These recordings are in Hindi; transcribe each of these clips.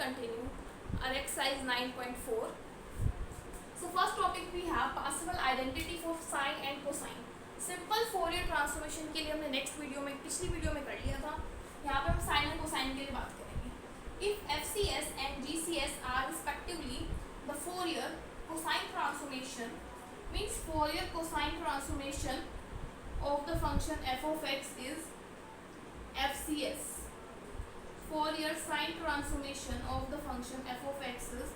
continue our exercise 9.4. So first topic we have partial identity for sine and cosine. Simple Fourier transformation के लिए हमने नेक्स्ट वीडियो में पिछली वीडियो में कर लिया था. यहाँ पे हम साइन एंड कोसाइन के लिए बात करेंगे. If FCS and GCS are respectively the Fourier cosine transformation means Fourier cosine transformation of the function f of x is FCS. Fourier sine transformation of the function f of x is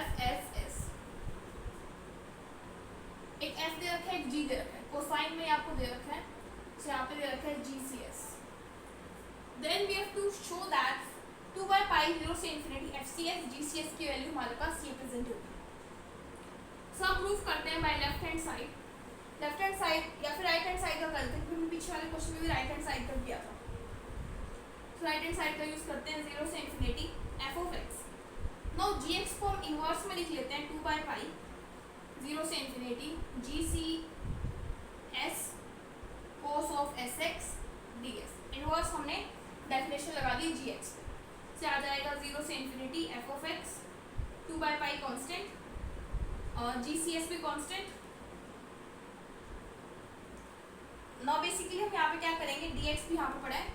FSS. एक f दे रखा है, एक g दे रखा है. कोसाइन में आपको दे रखा है, तो यहाँ पे दे रखा है GCS. Then we have to show that 2 by pi 0 से infinity FCS GCS की वैल्यू हमारे पास ये प्रेजेंट होगी. So हम प्रूफ करते हैं बाय लेफ्ट हैंड साइड या फिर राइट हैंड साइड का करते हैं, क्योंकि पीछे वाले क्वेश्चन में भी राइट हैंड साइड कर दिया था. तो राइट हैंड साइड का यूज करते हैं 0 से infinity f of x. Now gx को हम इनवर्स में लिख लेते हैं 2 by pi 0 से infinity GCS cos of sx ds. Inverse हमने डेफिनेशन लगा दी gx पे, से आ जाएगा 0 से infinity f of x 2 by pi constant और GCS भी कांस्टेंट. नाउ बेसिकली हम यहाँ पे क्या करेंगे, dx भी यहाँ पे पड़ा है,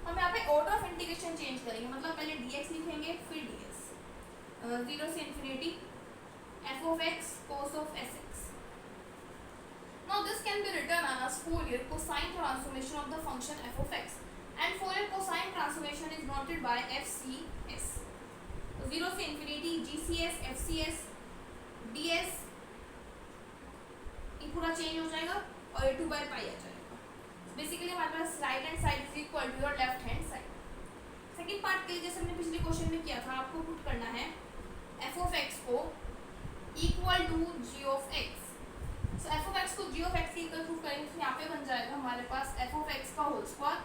हम यहाँ पे ऑर्डर ऑफ इंटीग्रेशन चेंज करेंगे. मतलब पहले dx लिखेंगे फिर ds. 0 से infinity f of x cos of sx. Now this can be written as Fourier cosine transformation of the function f of x, and Fourier cosine transformation is noted by FCS. तो 0 से infinity GCS FCS ds ये पूरा चेंज हो जाएगा और ये 2 by pi आ जाएगा. बेसिकली हमारे पास right hand side is equal to your left hand side. Second part के लिए जैसे हमने पिछले क्वेश्चन में किया था, आपको पुट करना है f of x को equal to g of x. So f of x को g of x equal proof करेंगे तो यहाँ पे बन जाएगा हमारे पास f of x का होल स्क्वायर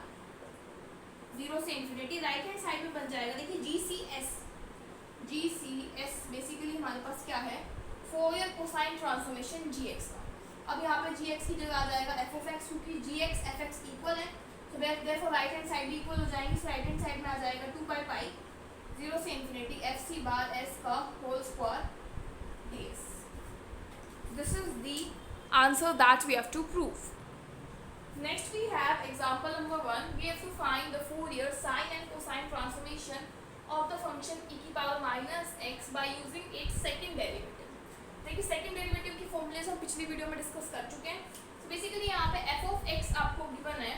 0 से इन्फिनिटी. राइट हैंड साइड में बन जाएगा, देखिए GCS बेसिकली हमारे पास क्या है, फोरियर कोसाइन ट्रांसफॉर्मेशन gx का. अब यहाँ पे gx की जगह आ जाएगा f of x, क्योंकि gx fx इक्वल है, तो देयरफॉर राइट हैंड साइड भी इक्वल हो जाएंगी. राइट हैंड साइड में आ जाएगा 2 by pi 0 से इन्फिनिटी fc बार s का whole square ds. This is the answer that we have to prove. Next we have example number 1. We have to find the Fourier sine and cosine transformation of the function e की power minus x by using its second derivative. देखिए सेकंड डेरिवेटिव की फॉर्मूले हम पिछली वीडियो में डिस्कस कर चुके हैं. तो बेसिकली यहाँ पे f of x आपको गिवन है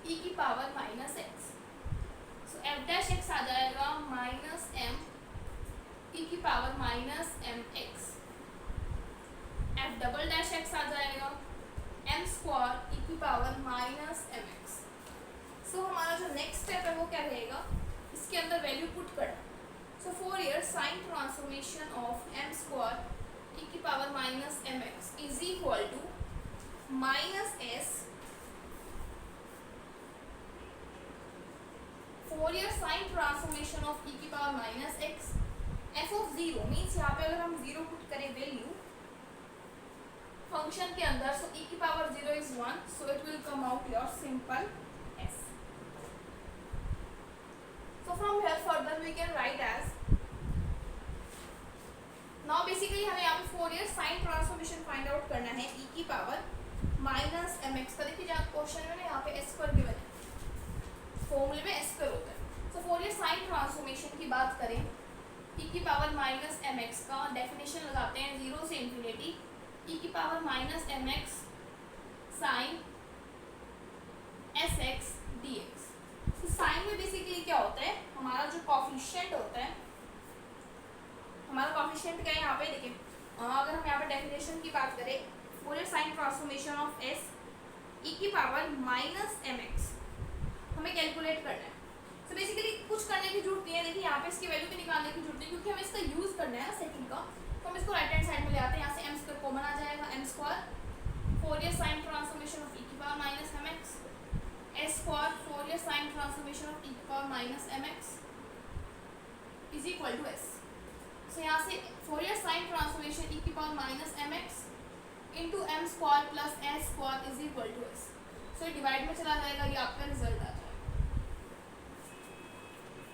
e की power minus x. So f dash x आ जाएगा माइनस m e की power minus mx. f double dash x आ जाएगा m स्क्वायर e की पावर माइनस mx. सो हमारा जो नेक्स्ट स्टेप है वो क्या रहेगा, इसके अंदर वैल्यू पुट करना. So Fourier sine transformation of m square e की power minus mx is equal to minus s Fourier sine transformation of e की power minus x f of 0 means यहाँ पे अगर हम 0 पुट करें वैल्यू फंक्शन के अंदर, सो e की power 0 is 1, so it will come out your simple s. So from here further we can write as. Now basically हमें यहाँ पे Fourier sine transformation find out करना है e की पावर माइनस mx का. देखिए जहाँ क्वेश्चन में ना यहाँ पे s स्क्वायर गिवन है, फॉर्मूले में s स्क्वायर होता है. सो फोरियर साइन ट्रांसफॉर्मेशन की बात करें e की पावर माइनस mx का डेफिनेशन लगाते हैं 0 से इन्फिनिटी e की power minus mx sine sx dx. तो साइन में बेसिकली क्या होता है, हमारा जो कोफिशिएंट होता है, हमारा कोफिशिएंट क्या है यहाँ पे देखिए, अगर हम यहाँ पे डेफिनेशन की बात करें Fourier sine transformation of s e की पावर माइनस mx हमें कैलकुलेट करना है. तो बेसिकली कुछ करने की जरूरत नहीं है. देखिए यहाँ पे इसकी वैल्यू भी निकालने की जरूरत नहीं, क्योंकि हमें इसका यूज करना है ना सेकंड का. तो हम इसको राइट हैंड साइड में ले आते हैं, यहाँ से m स्क्वायर कॉमन आ जाएगा, m square Fourier sine transformation of e की power minus mx s square Fourier sine transformation of e की power minus mx is equal to s. So यहाँ से फोरियर साइन ट्रांसफॉर्मेशन e की power minus mx into m square plus s square is equal to s. So divide में चला जाएगा, ये आपका रिजल्ट आ जाएगा.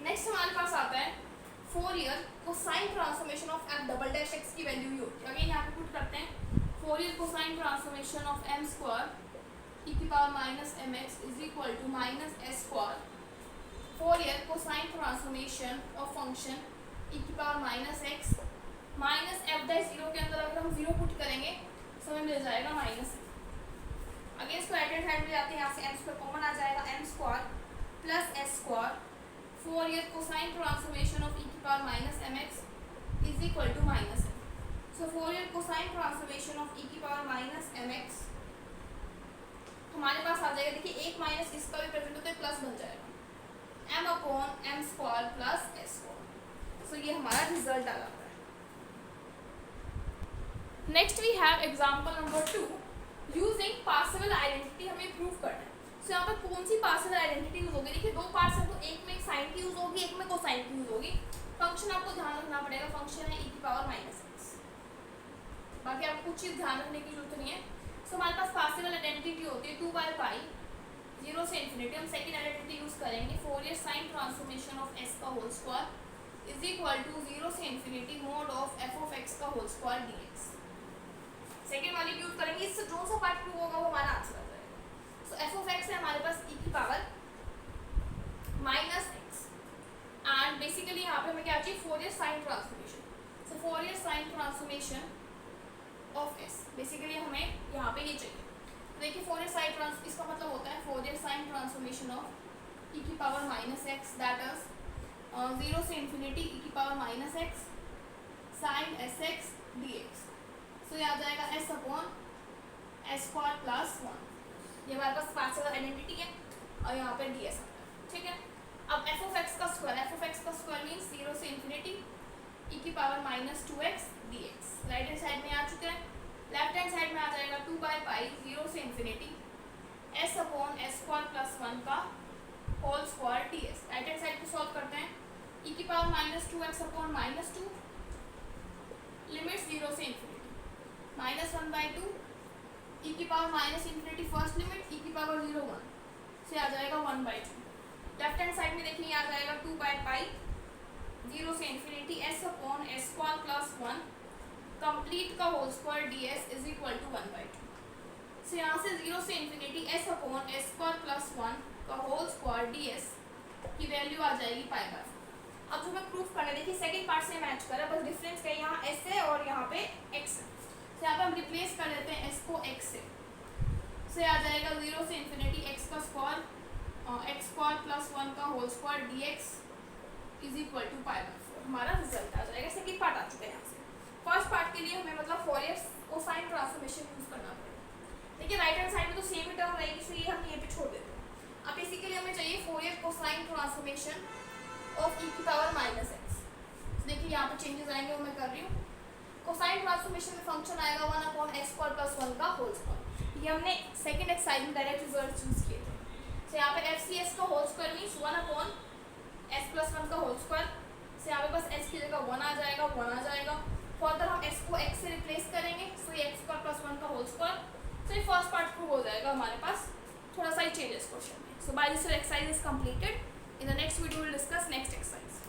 नेक्स्ट हमारे पास आता है Fourier cosine transformation of F double dash X की वैल्यू ही होती है। अगेन यहाँ पे पुट करते हैं Fourier cosine transformation of M square E की power minus M X is equal to minus S square Fourier cosine transformation of function E की power minus X minus F dash zero के अंदर अगर हम जीरो पुट करेंगे तो हमें मिल जाएगा माइनस। अगेन इसको राइट हैंड साइड में जाते हैं, यहाँ से एम स्क्वायर कॉमन आ जाएगा, M square plus S square Fourier cosine transformation of E की power minus M X is equal to minus M. So Fourier cosine transformation of E की पावर माइनस एम एक्स हमारे पास आ जाएगा, देखिए एक माइनस इसका भी प्रेजेंट होता है प्लस बन जाएगा M upon M square plus S square. So ये हमारा रिजल्ट आ जाता है। Next we have example number 2 using partial identity हमें प्रूव करना है। सो यहाँ पर कौन सी पार्शियल आइडेंटिटी यूज होगी, देखिए दो पार्ट्स हैं तो एक में साइन की यूज होगी एक में कोसाइन की यूज होगी। फंक्शन आपको ध्यान रखना पड़ेगा, फंक्शन है ई की पावर माइनस एक्स, बाकी आपको कुछ चीज ध्यान रखने की जरूरत नहीं है। सो हमारे पास पार्शियल आइडेंटिटी होती है 2/पाई 0 से इन्फिनिटी। हम सेकंड आइडेंटिटी यूज करेंगे Fourier sine transformation of S का whole square is equal to 0 से infinity mod of F of X का होल स्क्वायर डीएक्स। सेकंड वाली यूज करेंगे, इससे जो सा पार्ट प्रूव होगा वो हमारा आंसर आ जाएगा। सो एफ ऑफ एक्स है हमारे पास ई की power minus x and basically यहाँ पे हमें क्या चाहिए Fourier sine transformation. So Fourier sine transformation of S basically हमें यहाँ पे ये चाहिए। तो देखिए फोरियर साइन ट्रांस इसका मतलब होता है Fourier sine transformation of E की power minus X that is 0 से इन्फिनिटी ई की power minus X sine S X D X. So ये आ जाएगा S upon S square plus 1। ये हमारे पास पार्शियल आइडेंटिटी है और यहाँ पे डी एस आता है, ठीक है। अब एफ ऑफ एक्स का स्क्वायर मीन्स 0 से इन्फिनिटी ई की power minus 2x dx। Right hand side में आ चुके हैं, लेफ्ट हैंड साइड में आ जाएगा 2/पाई 0 से infinity s upon S square plus 1 का whole square ds। Right hand side को सॉल्व करते हैं, ई की power minus 2x upon minus 2 limit 0 से इन्फिनिटी माइनस 1/2 ई की power minus infinity first limit E की पावर 0 1 से आ जाएगा 1/2। लेफ्ट हैंड साइड में देखिए आ जाएगा 2/पाई 0 से infinity s upon S square plus 1 complete का whole square ds is equal to 1/2। So यहाँ से 0 से infinity s upon S square plus 1 का होल स्क्वायर ds की वैल्यू आ जाएगी π/4। अब जो हमें प्रूफ करना है, देखिए सेकंड पार्ट से मैच कर रहा है, बस डिफरेंस क्या है, यहाँ s है और यहाँ पे x है। तो यहाँ पे हम रिप्लेस कर देते हैं s को x से आ जाएगा 0 से इन्फिनिटी x का स्क्वायर एक्स स्क्वायर प्लस 1 का whole square dx is equal to π/4। हमारा रिजल्ट आ जाएगा। सेकंड पार्ट आ चुका है यहाँ से। फर्स्ट पार्ट के लिए हमें मतलब फोरियर कोसाइन ट्रांसफॉर्मेशन यूज करना पड़ेगा। देखिए राइट हैंड साइड में तो सेम ही टर्म रहेगी, इसलिए हम ये पे छोड़ देते हैं। अब बेसिकली हमें चाहिए Fourier cosine transformation of E की पावर माइनस एक्स। देखिए यहाँ पे चेंजेस आएंगे वो मैं कर रही हूँ। कोसाइन ट्रांसफॉर्मेशन में फंक्शन आएगा 1 अपॉन एस स्क्वायर प्लस 1 का होल स्क्वायर। ये हमने सेकंड एक्सरसाइज में डायरेक्ट रिजल्ट यूज किए थे। तो यहाँ पे एफ सी एस का whole square means 1 upon S plus 1 का होल स्क्वायर से यहाँ पे बस एस की जगह 1 आ जाएगा। फर्दर हम एस को एक्स से रिप्लेस करेंगे, सो ये एक्स स्क्वायर प्लस 1 का होल स्क्वायर। सो ये फर्स्ट पार्ट प्रूव हो जाएगा हमारे पास, थोड़ा सा ही चेंजेस क्वेश्चन में। So by this exercise is completed. In the next video will discuss next exercise.